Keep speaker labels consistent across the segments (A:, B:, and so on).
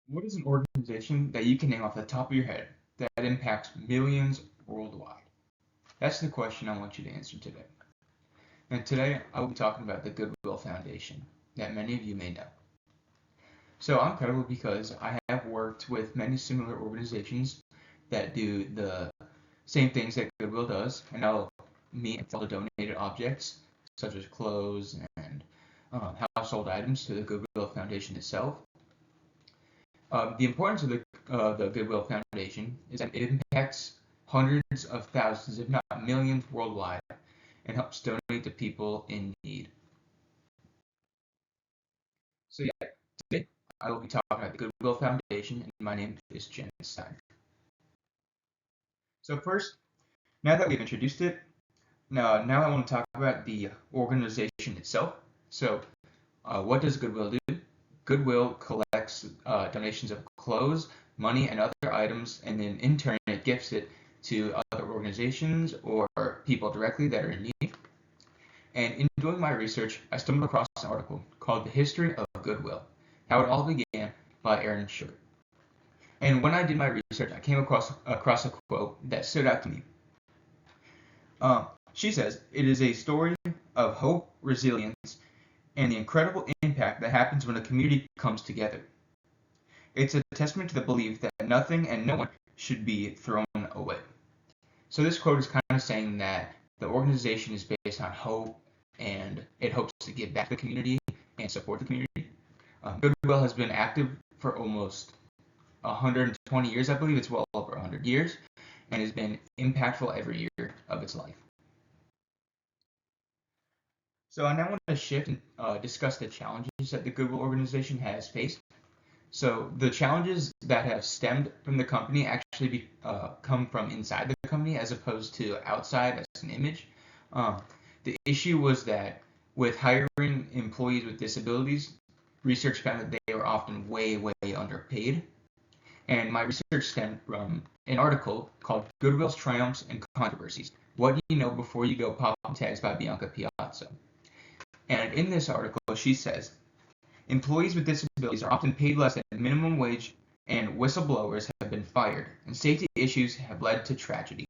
A: What is an organization that you can name off the top of your head that impacts millions worldwide? That's the question I want you to answer today. And today I will be talking about the Goodwill Foundation that many of you may know. So I'm credible because I have worked with many similar organizations that do the same things that Goodwill does, and I'll meet and sell the donated objects such as clothes and household items to the Goodwill Foundation itself. The importance of the Goodwill Foundation is that it impacts hundreds of thousands, if not millions, worldwide, and helps donate to people in need. So yeah, today I will be talking about the Goodwill Foundation, and my name is Jen Stein. So first, now that we've introduced it, now I want to talk about the organization itself. So, what does Goodwill do? Goodwill collects donations of clothes, money, and other items, and then in turn it gifts it to other organizations or people directly that are in need. And in doing my research, I stumbled across an article called "The History of Goodwill: How It All Began" by Aaron Sugar. And when I did my research, I came across a quote that stood out to me. She says, "It is a story of hope, resilience, and the incredible impact that happens when a community comes together. It's a testament to the belief that nothing and no one should be thrown away." So this quote is kind of saying that the organization is based on hope and it hopes to give back to the community and support the community. Goodwill has been active for almost 120 years, I believe it's well over 100 years, and has been impactful every year of its life. So I now want to shift and discuss the challenges that the Goodwill organization has faced. So the challenges that have stemmed from the company actually come from inside the company as opposed to outside as an image. The issue was that with hiring employees with disabilities, research found that they were often way underpaid. And my research stemmed from an article called "Goodwill's Triumphs and Controversies: What You Know Before You Go Pop Tags" by Bianca Piazza. And in this article, she says, employees with disabilities are often paid less than minimum wage, and whistleblowers have been fired, and safety issues have led to tragedy.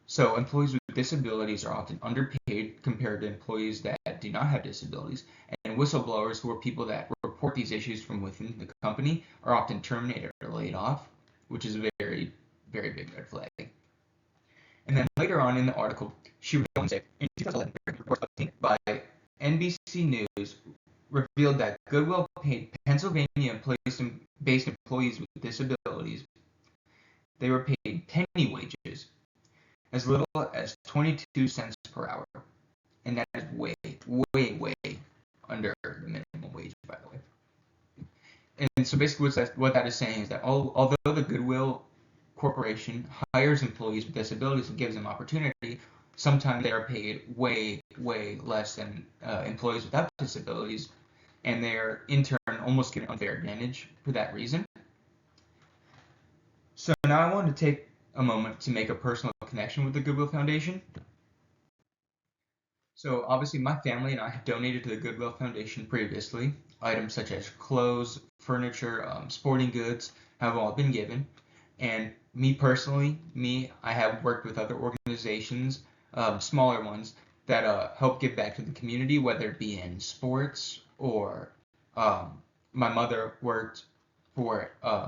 A: So employees with disabilities are often underpaid compared to employees that do not have disabilities, and whistleblowers, who are people that report these issues from within the company, are often terminated or laid off, which is a very big red flag. And then later on in the article, she would go on to say, in 2011, a report obtained by NBC News revealed that Goodwill paid Pennsylvania-based employees with disabilities, they were paid penny wages, as little as 22 cents per hour. And that is way under the minimum wage, by the way. And so basically what that is saying is that although the Goodwill Corporation hires employees with disabilities and gives them opportunity, sometimes they are paid way less than employees without disabilities, and they're in turn almost getting an unfair advantage for that reason. So now I want to take a moment to make a personal connection with the Goodwill Foundation. So obviously my family and I have donated to the Goodwill Foundation previously. Items such as clothes, furniture, sporting goods have all been given. And me personally, I have worked with other organizations, smaller ones, that help give back to the community, whether it be in sports or my mother worked for a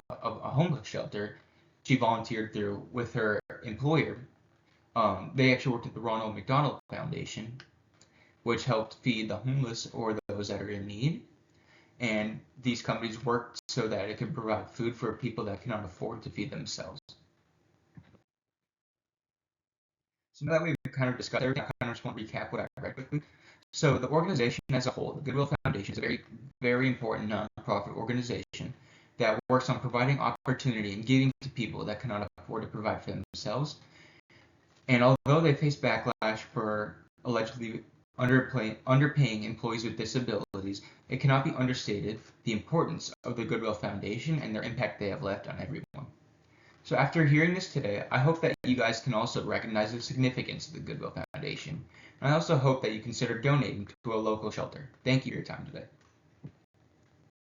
A: homeless shelter. She volunteered through with her employer. They actually worked at the Ronald McDonald Foundation, which helped feed the homeless or those that are in need. And these companies worked so that it could provide food for people that cannot afford to feed themselves. So now that we've kind of discussed everything, I kind of just want to recap what I read quickly. So the organization as a whole, the Goodwill Foundation, is a very important nonprofit organization that works on providing opportunity and giving to people that cannot afford to provide for themselves. And although they face backlash for allegedly underpaying employees with disabilities, it cannot be understated the importance of the Goodwill Foundation and their impact they have left on everyone. So after hearing this today, I hope that you guys can also recognize the significance of the Goodwill Foundation. And I also hope that you consider donating to a local shelter. Thank you for your time today.